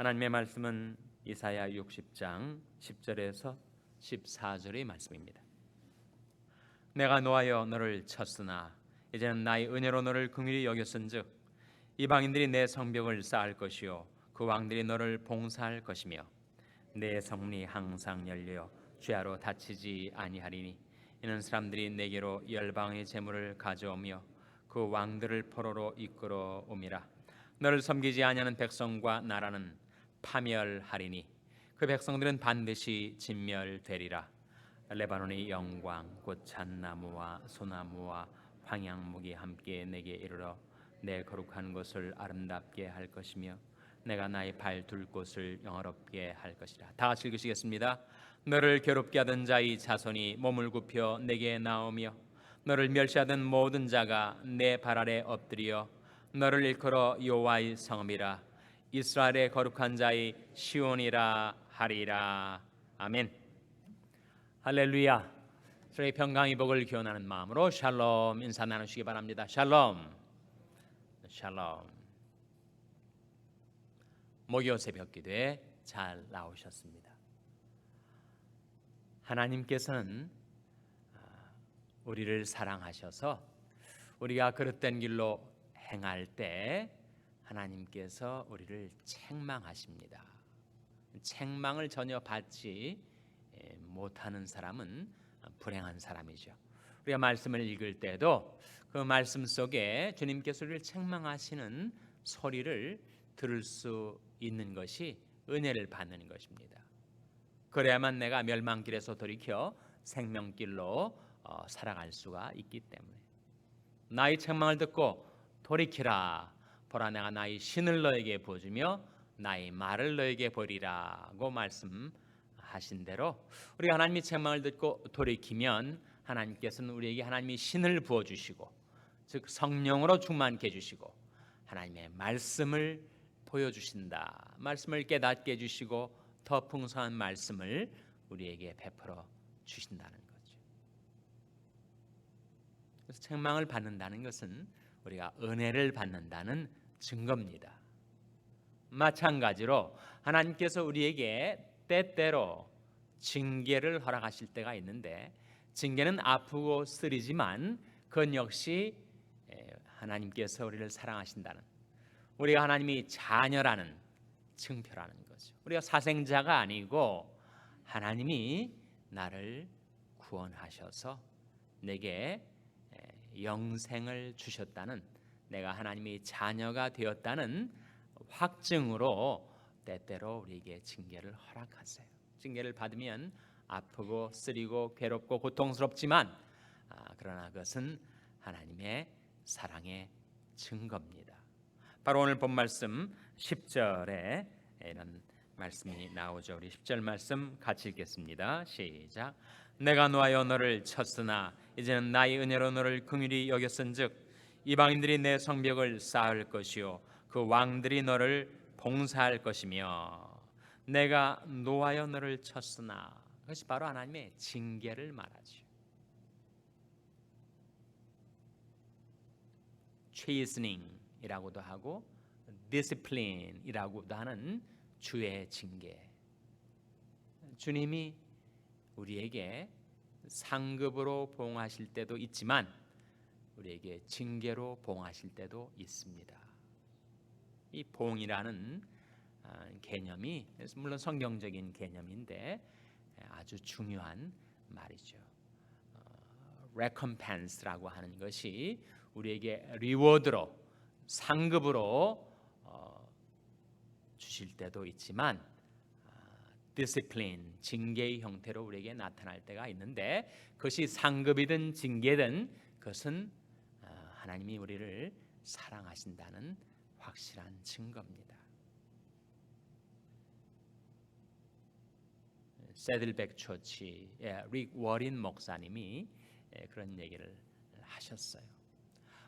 하나님의 말씀은 이사야 60장 10절에서 14절의 말씀입니다. 내가 노하여 너를 쳤으나 이제는 나의 은혜로 너를 긍휼히 여겼은즉 이방인들이 내 성벽을 쌓을 것이요 그 왕들이 너를 봉사할 것이며 내 성문이 항상 열려 죄하로 닫히지 아니하리니 이는 사람들이 내게로 열방의 재물을 가져오며 그 왕들을 포로로 이끌어 옴이라. 너를 섬기지 아니하는 백성과 나라는 파멸하리니 그 백성들은 반드시 진멸되리라. 레바논의 영광 곧 잣나무와 소나무와 황양목이 함께 내게 이르러 내 거룩한 곳을 아름답게 할 것이며 내가 나의 발 둘 곳을 영화롭게 할 것이라. 다 같이 읽으시겠습니다. 너를 괴롭게 하던 자의 자손이 몸을 굽혀 내게 나오며 너를 멸시하던 모든 자가 내 발 아래 엎드려 너를 일컬어 여호와의 성읍이라 이스라엘의 거룩한 자의 시온이라 하리라. 아멘. 할렐루야. 저희 평강의 복을 기원하는 마음으로 샬롬 인사 나누시기 바랍니다. 샬롬. 샬롬. 목요 새벽 기도에 잘 나오셨습니다. 하나님께서는 우리를 사랑하셔서 우리가 그릇된 길로 행할 때 하나님께서 우리를 책망하십니다. 책망을 전혀 받지 못하는 사람은 불행한 사람이죠. 우리가 말씀을 읽을 때도 그 말씀 속에 주님께서 우리를 책망하시는 소리를 들을 수 있는 것이 은혜를 받는 것입니다. 그래야만 내가 멸망길에서 돌이켜 생명길로 살아갈 수가 있기 때문에 나의 책망을 듣고 돌이키라. 보라 내가 나의 신을 너에게 보여주며 나의 말을 너에게 보리라고 말씀하신 대로 우리가 하나님의 책망을 듣고 돌이키면 하나님께서는 우리에게 하나님의 신을 부어주시고 즉 성령으로 충만케 해주시고 하나님의 말씀을 보여주신다. 말씀을 깨닫게 해주시고 더 풍성한 말씀을 우리에게 베풀어 주신다는 거죠. 그래서 책망을 받는다는 것은 우리가 은혜를 받는다는 증거입니다. 마찬가지로 하나님께서 우리에게 때때로 징계를 허락하실 때가 있는데 징계는 아프고 쓰리지만 그건 역시 하나님께서 우리를 사랑하신다는 우리가 하나님이 자녀라는 증표라는 거죠. 우리가 사생자가 아니고 하나님이 나를 구원하셔서 내게 영생을 주셨다는 내가 하나님의 자녀가 되었다는 확증으로 때때로 우리에게 징계를 허락하세요. 징계를 받으면 아프고 쓰리고 괴롭고 고통스럽지만 그러나 그것은 하나님의 사랑의 증거입니다. 바로 오늘 본 말씀 10절에 이런 말씀이 나오죠. 우리 10절 말씀 같이 읽겠습니다. 시작. 내가 노하여 너를 쳤으나 이제는 나의 은혜로 너를 긍휼히 여겼은즉 이방인들이 내 성벽을 쌓을 것이요 그 왕들이 너를 봉사할 것이며 내가 노하여 너를 쳤으나 그것이 바로 하나님의 징계를 말하죠. chastening이라고도 하고 discipline이라고도 하는 주의 징계. 주님이 우리에게 상급으로 보응하실 때도 있지만 우리에게 징계로 보응하실 때도 있습니다. 이 보응이라는 개념이 물론 성경적인 개념인데 아주 중요한 말이죠. recompense라고 하는 것이 우리에게 리워드로 상급으로 주실 때도 있지만 discipline 징계의 형태로 우리에게 나타날 때가 있는데 그것이 상급이든 징계든 그것은 하나님이 우리를 사랑하신다는 확실한 증거입니다. 세들백 처치 릭 워린 목사님이 그런 얘기를 하셨어요.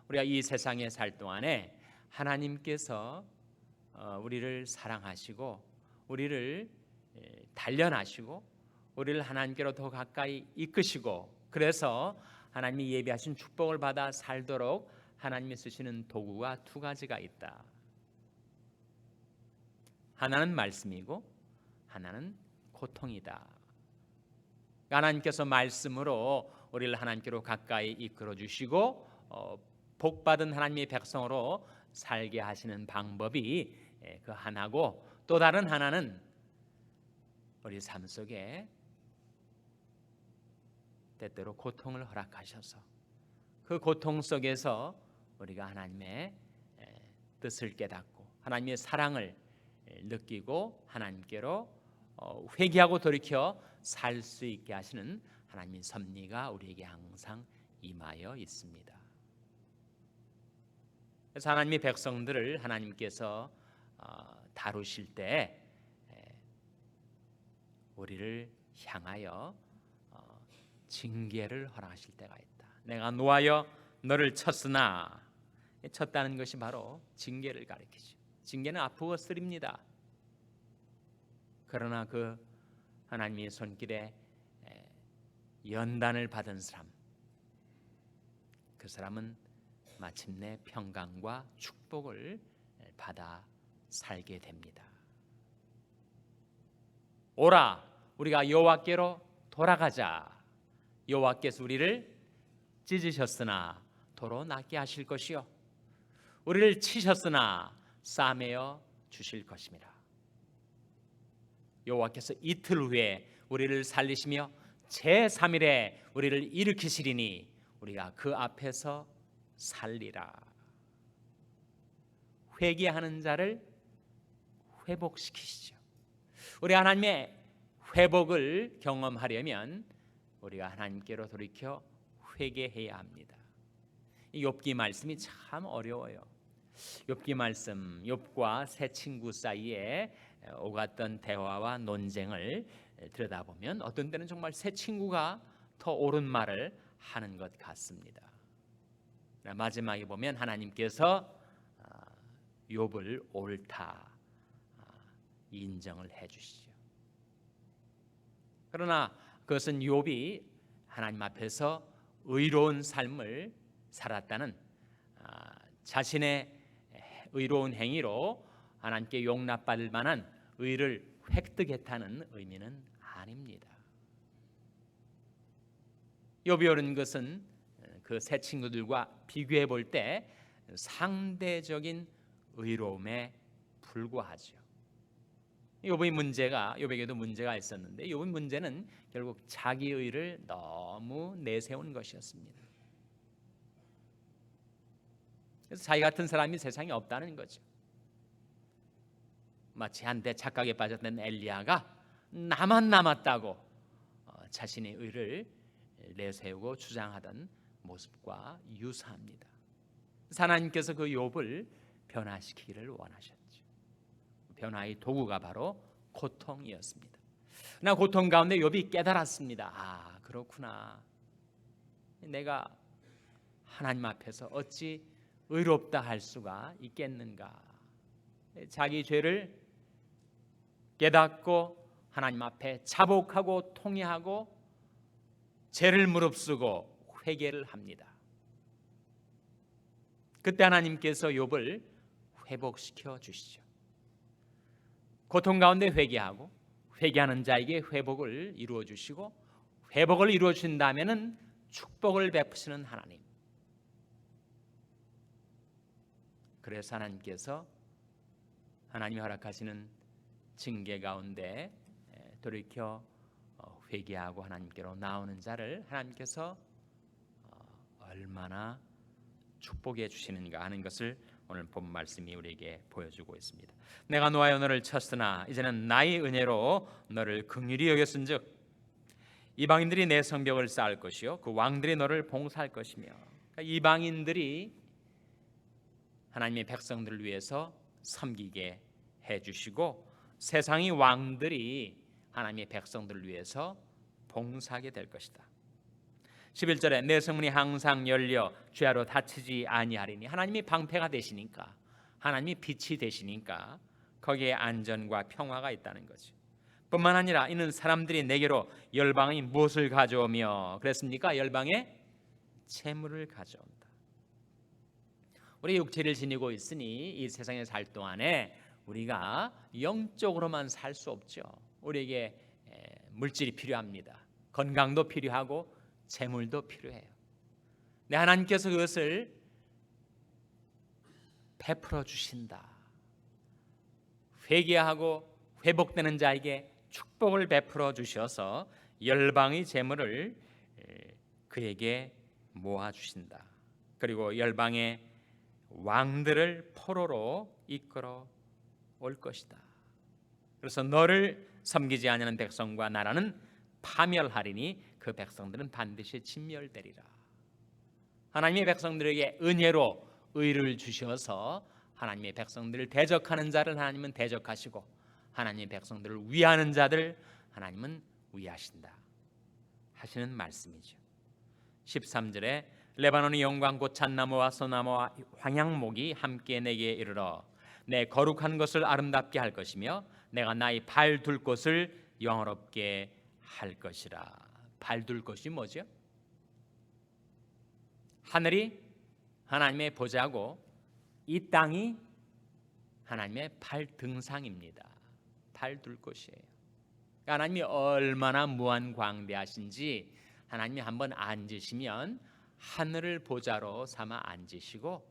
우리가 이 세상에 살 동안에 하나님께서 우리를 사랑하시고 우리를 단련하시고 우리를 하나님께로 더 가까이 이끄시고 그래서 하나님이 예비하신 축복을 받아 살도록 하나님이 쓰시는 도구가 두 가지가 있다. 하나는 말씀이고 하나는 고통이다. 하나님께서 말씀으로 우리를 하나님께로 가까이 이끌어 주시고 복받은 하나님의 백성으로 살게 하시는 방법이 그 하나고, 또 다른 하나는 우리 삶 속에 때때로 고통을 허락하셔서 그 고통 속에서 우리가 하나님의 뜻을 깨닫고 하나님의 사랑을 느끼고 하나님께로 회개하고 돌이켜 살 수 있게 하시는 하나님의 섭리가 우리에게 항상 임하여 있습니다. 그래서 하나님의 백성들을 하나님께서 다루실 때 우리를 향하여 징계를 허락하실 때가 있다. 내가 노하여 너를 쳤으나, 쳤다는 것이 바로 징계를 가리키죠. 징계는 아프고 쓰립니다. 그러나 그 하나님의 손길에 연단을 받은 사람, 그 사람은 마침내 평강과 축복을 받아 살게 됩니다. 오라, 우리가 여호와께로 돌아가자. 여호와께서 우리를 찢으셨으나 도로 낫게 하실 것이요, 우리를 치셨으나 싸매어 주실 것입니다. 여호와께서 이틀 후에 우리를 살리시며 제3일에 우리를 일으키시리니 우리가 그 앞에서 살리라. 회개하는 자를 회복시키시죠. 우리 하나님의 회복을 경험하려면 우리가 하나님께로 돌이켜 회개해야 합니다. 이 욥기 말씀이 참 어려워요. 욥기 말씀, 욥과 세 친구 사이에 오갔던 대화와 논쟁을 들여다보면 어떤 때는 정말 세 친구가 더 옳은 말을 하는 것 같습니다. 마지막에 보면 하나님께서 욥을 옳다 인정을 해주시죠. 그러나 그것은 욥이 하나님 앞에서 의로운 삶을 살았다는, 자신의 의로운 행위로 하나님께 용납받을 만한 의를 획득했다는 의미는 아닙니다. 욥이 옳은 것은 그 세 친구들과 비교해 볼 때 상대적인 의로움에 불과하죠. 욥에게도 문제가 있었는데, 욥의 문제는 결국 자기 의를 너무 내세운 것이었습니다. 그래서 자기 같은 사람이 세상에 없다는 거죠. 마치 한때 착각에 빠졌던 엘리야가 나만 남았다고 자신의 의를 내세우고 주장하던 모습과 유사합니다. 하나님께서 그 욥을 변화시키기를 원하셨죠. 변화의 도구가 바로 고통이었습니다. 그러나 고통 가운데 욥이 깨달았습니다. 아, 그렇구나. 내가 하나님 앞에서 어찌 의롭다 할 수가 있겠는가. 자기 죄를 깨닫고 하나님 앞에 자복하고 통회하고 죄를 무릅쓰고 회개를 합니다. 그때 하나님께서 욥을 회복시켜 주시죠. 고통 가운데 회개하고 회개하는 자에게 회복을 이루어 주시고, 회복을 이루어 주신다면은 축복을 베푸시는 하나님. 그래서 하나님께서 하나님이 허락하시는 징계 가운데 돌이켜 회개하고 하나님께로 나오는 자를 하나님께서 얼마나 축복해 주시는가 하는 것을 오늘 본 말씀이 우리에게 보여주고 있습니다. 내가 노하여 너를 쳤으나 이제는 나의 은혜로 너를 긍휼히 여겼은즉 이방인들이 내 성벽을 쌓을 것이요 그 왕들이 너를 봉사할 것이며. 그러니까 이방인들이 하나님의 백성들을 위해서 섬기게 해주시고, 세상의 왕들이 하나님의 백성들을 위해서 봉사하게 될 것이다. 11절에 내 성문이 항상 열려 죄로 다치지 아니하리니, 하나님이 방패가 되시니까, 하나님이 빛이 되시니까 거기에 안전과 평화가 있다는 거죠. 뿐만 아니라 이는 사람들이 내게로 열방이 무엇을 가져오며 그랬습니까? 열방에 재물을 가져온다. 우리 육체를 지니고 있으니 이 세상에 살 동안에 우리가 영적으로만 살 수 없죠. 우리에게 물질이 필요합니다. 건강도 필요하고 재물도 필요해요. 네, 하나님께서 그것을 베풀어 주신다. 회개하고 회복되는 자에게 축복을 베풀어 주셔서 열방의 재물을 그에게 모아 주신다. 그리고 열방의 왕들을 포로로 이끌어 올 것이다. 그래서 너를 섬기지 아니하는 백성과 나라는 파멸하리니 그 백성들은 반드시 진멸되리라. 하나님의 백성들에게 은혜로 의를 주셔서 하나님의 백성들을 대적하는 자를 하나님은 대적하시고 하나님의 백성들을 위하는 자들 하나님은 위하신다 하시는 말씀이죠. 13절에 레바논의 영광 곧 잣나무와 소나무와 황양목이 함께 내게 이르러 내 거룩한 것을 아름답게 할 것이며 내가 나의 발 둘 곳을 영화롭게 할 것이라. 발 둘 것이 뭐죠? 하늘이 하나님의 보좌고 이 땅이 하나님의 발등상입니다. 발 둘 곳이에요. 하나님이 얼마나 무한광대하신지 하나님이 한번 앉으시면 하늘을 보좌로 삼아 앉으시고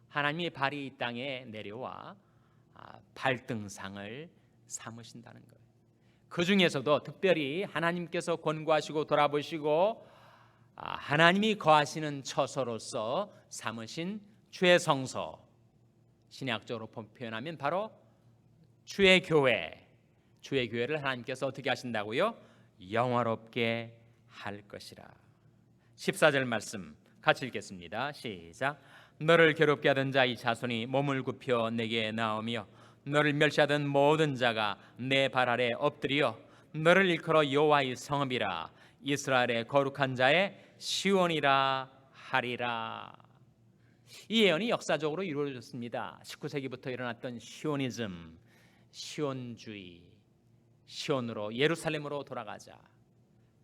하나님의 발이 이 땅에 내려와 발등상을 삼으신다는 거예요. 그 중에서도 특별히 하나님께서 권고하시고 돌아보시고 하나님이 거하시는 처소로서 삼으신 주의 성소, 신약적으로 표현하면 바로 주의 교회, 주의 교회를 하나님께서 어떻게 하신다고요? 영화롭게 할 것이라. 14절 말씀 같이 읽겠습니다. 시작. 너를 괴롭게 하던 자의 자손이 몸을 굽혀 내게 나오며 너를 멸시하던 모든 자가 내 발 아래 엎드려 너를 일컬어 여호와의 성읍이라 이스라엘의 거룩한 자의 시온이라 하리라. 이 예언이 역사적으로 이루어졌습니다. 19세기부터 일어났던 시오니즘, 시온주의, 시온으로 예루살렘으로 돌아가자.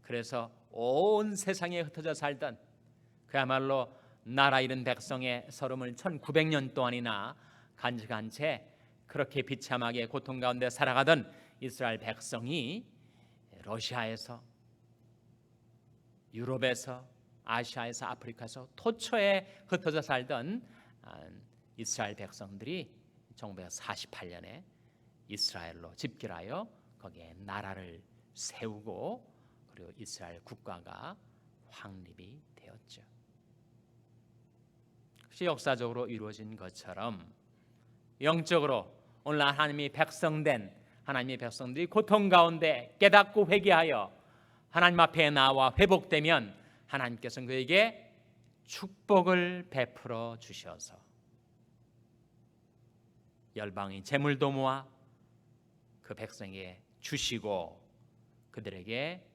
그래서 온 세상에 흩어져 살던 그야말로 나라 잃은 백성의 서름을 1900년 동안이나 간직한 채 그렇게 비참하게 고통 가운데 살아가던 이스라엘 백성이 러시아에서, 유럽에서, 아시아에서, 아프리카에서 토초에 흩어져 살던 이스라엘 백성들이 1948년에 이스라엘로 집결하여 거기에 나라를 세우고 그리고 이스라엘 국가가 확립이 되었죠. 역시 역사적으로 이루어진 것처럼 영적으로 오늘날 하나님이 백성된 하나님의 백성들이 고통 가운데 깨닫고 회개하여 하나님 앞에 나와 회복되면 하나님께서는 그에게 축복을 베풀어 주셔서 열방의 재물도 모아 그 백성에게 주시고 그들에게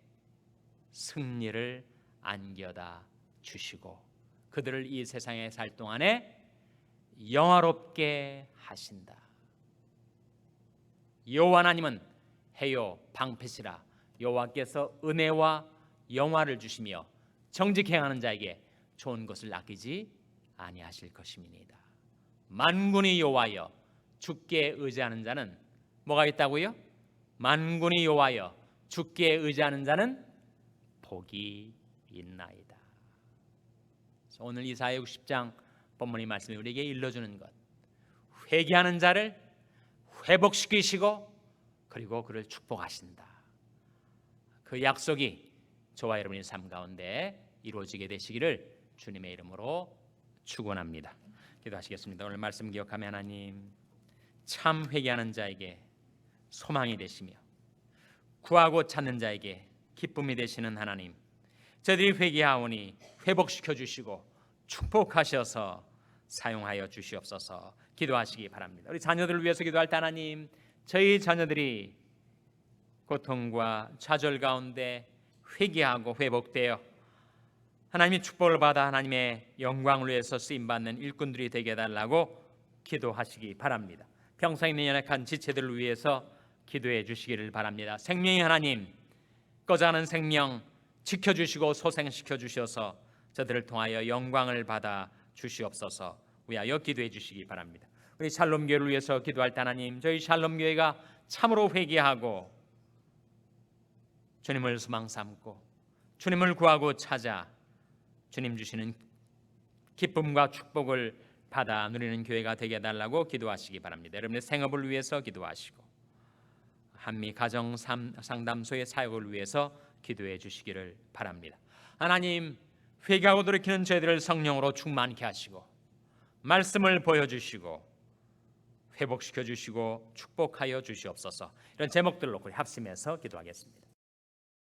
승리를 안겨다 주시고 그들을 이 세상에 살 동안에 영화롭게 하신다. 여호와 하나님은 해요 방패시라. 여호와께서 은혜와 영화를 주시며 정직히 행하는 자에게 좋은 것을 아끼지 아니하실 것입니다. 만군의 여호와여 주께 의지하는 자는 뭐가 있다고요? 만군의 여호와여 주께 의지하는 자는 복이 있나이다. 오늘 이사야 60장 본문의 말씀이 우리에게 일러주는 것, 회개하는 자를 회복시키시고 그리고 그를 축복하신다. 그 약속이 저와 여러분의 삶 가운데 이루어지게 되시기를 주님의 이름으로 축원합니다. 기도하시겠습니다. 오늘 말씀 기억하며 하나님, 참 회개하는 자에게 소망이 되시며 구하고 찾는 자에게 기쁨이 되시는 하나님, 저들이 회개하오니 회복시켜 주시고 축복하셔서 사용하여 주시옵소서. 기도하시기 바랍니다. 우리 자녀들을 위해서 기도할 때 하나님, 저희 자녀들이 고통과 좌절 가운데 회개하고 회복되어 하나님의 축복을 받아 하나님의 영광을 위해서 쓰임받는 일꾼들이 되게 해달라고 기도하시기 바랍니다. 평생 있는 연약한 지체들을 위해서 기도해 주시기를 바랍니다. 생명의 하나님, 꺼져가는 생명 지켜주시고 소생시켜 주셔서 저들을 통하여 영광을 받아 주시옵소서. 위하여 기도해 주시기 바랍니다. 우리 샬롬 교회를 위해서 기도할 때 하나님, 저희 샬롬 교회가 참으로 회개하고 주님을 소망 삼고 주님을 구하고 찾아 주님 주시는 기쁨과 축복을 받아 누리는 교회가 되게 해달라고 기도하시기 바랍니다. 여러분의 생업을 위해서 기도하시고 한미 가정 상담소의 사역을 위해서 기도해 주시기를 바랍니다. 하나님, 회개하고 돌이키는 저희들을 성령으로 충만케 하시고 말씀을 보여주시고 회복시켜 주시고 축복하여 주시옵소서. 이런 제목들로 우리 합심해서 기도하겠습니다.